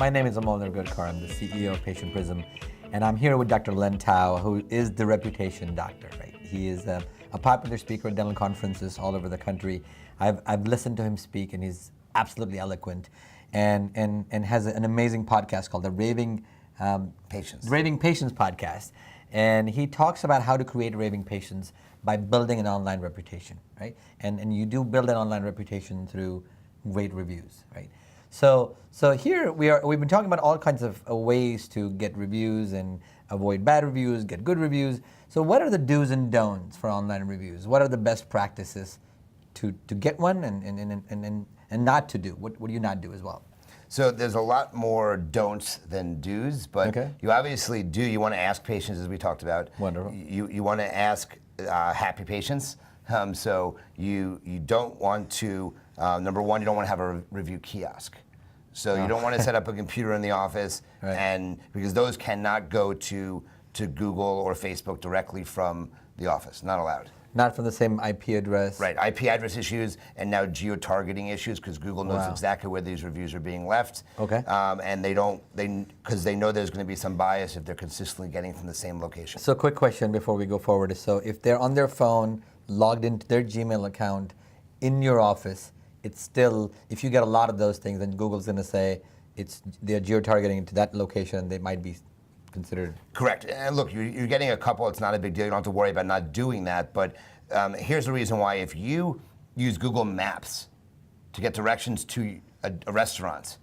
My name is Amol Nirgurkar. I'm the CEO of Patient Prism, and I'm here with Dr. Len Tau, who is the reputation doctor, right? He is a popular speaker at dental conferences all over the country. I've listened to him speak, and he's absolutely eloquent, and has an amazing podcast called the Raving Patients podcast. And he talks about how to create raving patients by building an online reputation, right? And you do build an online reputation through great reviews, right? So here we've been talking about all kinds of ways to get reviews and avoid bad reviews, get good reviews. So what are the do's and don'ts for online reviews? What are the best practices to get one and not to do? What do you not do as well? So there's a lot more don'ts than do's, but you obviously do. You want to ask patients, as we talked about. Wonderful. You want to ask happy patients. So you don't want to, number one, you don't want to have a review kiosk. So you don't want to set up a computer in the office, and because those cannot go to Google or Facebook directly from the office. Not allowed. Not from the same IP address. Right, IP address issues and now geo-targeting issues because Google knows exactly where these reviews are being left. Okay. And because they know there's going to be some bias if they're consistently getting from the same location. So quick question before we go forward is, so if they're on their phone, logged into their Gmail account in your office, it's still, if you get a lot of those things, then Google's going to say they're geo-targeting to that location, and they might be considered. Correct. And look, you're getting a couple, it's not a big deal. You don't have to worry about not doing that. But here's the reason why. If you use Google Maps to get directions to a restaurant,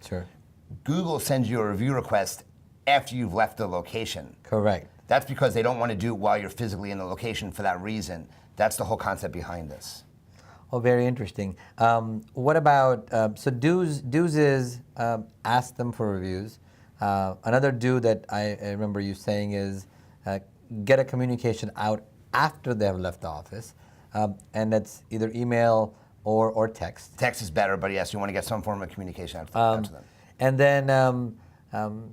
Google sends you a review request after you've left the location. Correct. That's because they don't want to do it while you're physically in the location for that reason. That's the whole concept behind this. Oh, very interesting. What about, so do's is ask them for reviews. Another do that I remember you saying is get a communication out after they have left the office, and that's either email or text. Text is better, but yes, you want to get some form of communication out to them. And then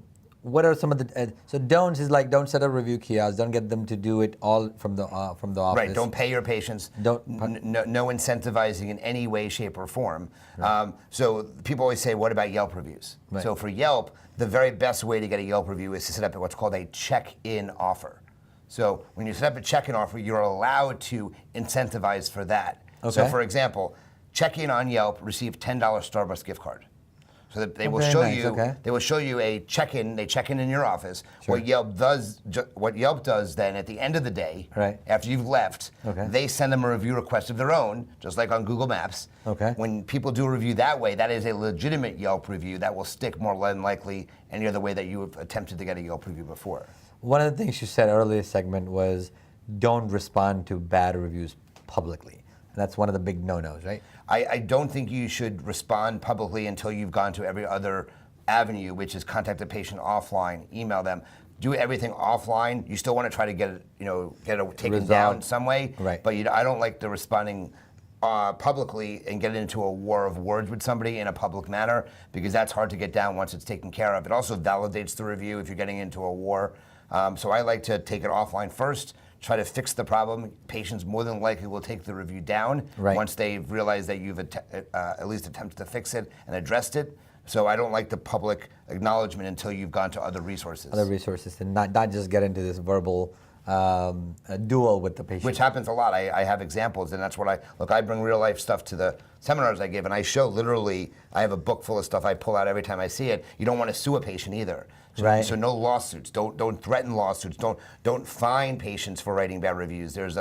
what are some of the so don'ts is like don't set up review kiosks, don't get them to do it all from the office. Right, don't pay your patients. No incentivizing in any way, shape, or form. Right. So people always say, what about Yelp reviews? Right. So for Yelp, the very best way to get a Yelp review is to set up what's called a check-in offer. So when you set up a check-in offer, you're allowed to incentivize for that. Okay. So for example, check in on Yelp, receive $10 Starbucks gift card. So that they will show you. They will show you a check-in. They check in your office. Sure. What Yelp does then at the end of the day, after you've left, they send them a review request of their own, just like on Google Maps. When people do a review that way, that is a legitimate Yelp review that will stick more than likely any other way that you have attempted to get a Yelp review before. One of the things you said earlier segment was don't respond to bad reviews publicly. And that's one of the big no-nos, right? I don't think you should respond publicly until you've gone to every other avenue, which is contact the patient offline, email them, do everything offline. You still want to try to get it taken down some way, but I don't like the responding publicly and get into a war of words with somebody in a public manner, because that's hard to get down once it's taken care of. It also validates the review if you're getting into a war. So I like to take it offline first, try to fix the problem. Patients more than likely will take the review down once they've realized that you've at least attempted to fix it and addressed it. So I don't like the public acknowledgement until you've gone to other resources. Other resources, and not just get into this verbal duel with the patient. Which happens a lot. I have examples, and that's what I bring real life stuff to the seminars I give, and I show literally, I have a book full of stuff I pull out every time I see it. You don't want to sue a patient either. So no lawsuits. Don't threaten lawsuits. Don't fine patients for writing bad reviews. It was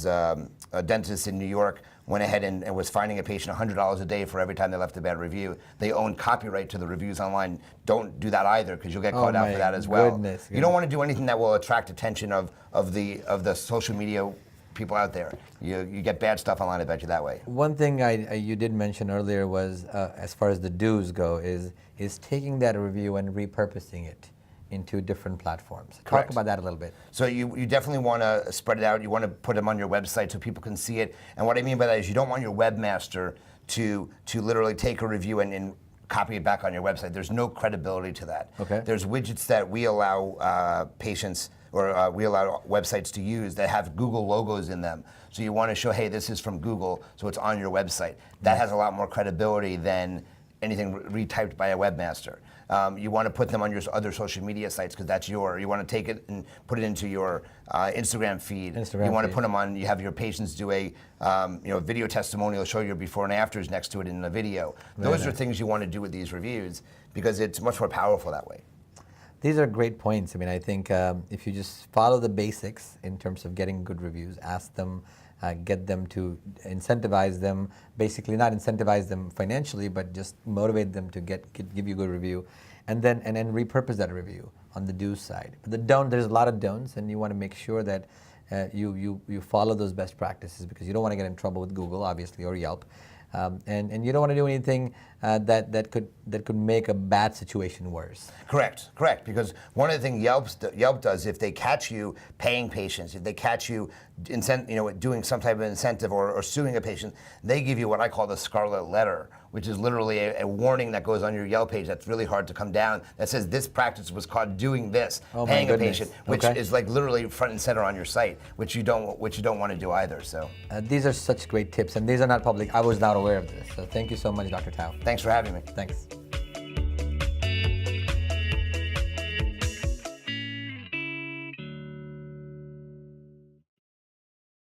a dentist in New York went ahead and was fining a patient $100 a day for every time they left a bad review. They own copyright to the reviews online. Don't do that either, because you'll get caught out for that as well. You don't want to do anything that will attract attention of the social media people out there. You get bad stuff online, I bet you, that way. One thing you did mention earlier was, as far as the do's go, is taking that review and repurposing it into different platforms. Talk about that a little bit. So you definitely want to spread it out. You want to put them on your website so people can see it. And what I mean by that is you don't want your webmaster to literally take a review and copy it back on your website. There's no credibility to that. There's widgets that we allow patients or we allow websites to use that have Google logos in them. So you want to show, hey, this is from Google, so it's on your website. That has a lot more credibility than anything retyped by a webmaster. You want to put them on your other social media sites because that's you want to take it and put it into your Instagram feed. You want to put them on. You have your patients do a video testimonial, show your before and afters next to it in the video. Those are things you want to do with these reviews because it's much more powerful that way. These are great points. I mean, I think if you just follow the basics in terms of getting good reviews, ask them, get them to incentivize them, basically not incentivize them financially, but just motivate them to give you a good review, and then repurpose that review on the do side. But the don't, there's a lot of don'ts, and you want to make sure that you follow those best practices because you don't want to get in trouble with Google, obviously, or Yelp. And you don't want to do anything that could make a bad situation worse. Correct. Because one of the things Yelp does, if they catch you paying patients, if they catch you doing some type of incentive or suing a patient, they give you what I call the scarlet letter, which is literally a warning that goes on your Yelp page that's really hard to come down that says this practice was caught doing this, paying a patient, which is like literally front and center on your site, which you don't want to do either. So these are such great tips, and these are not public. I was not aware of this. So thank you so much, Dr. Tau. Thanks for having me. Thanks.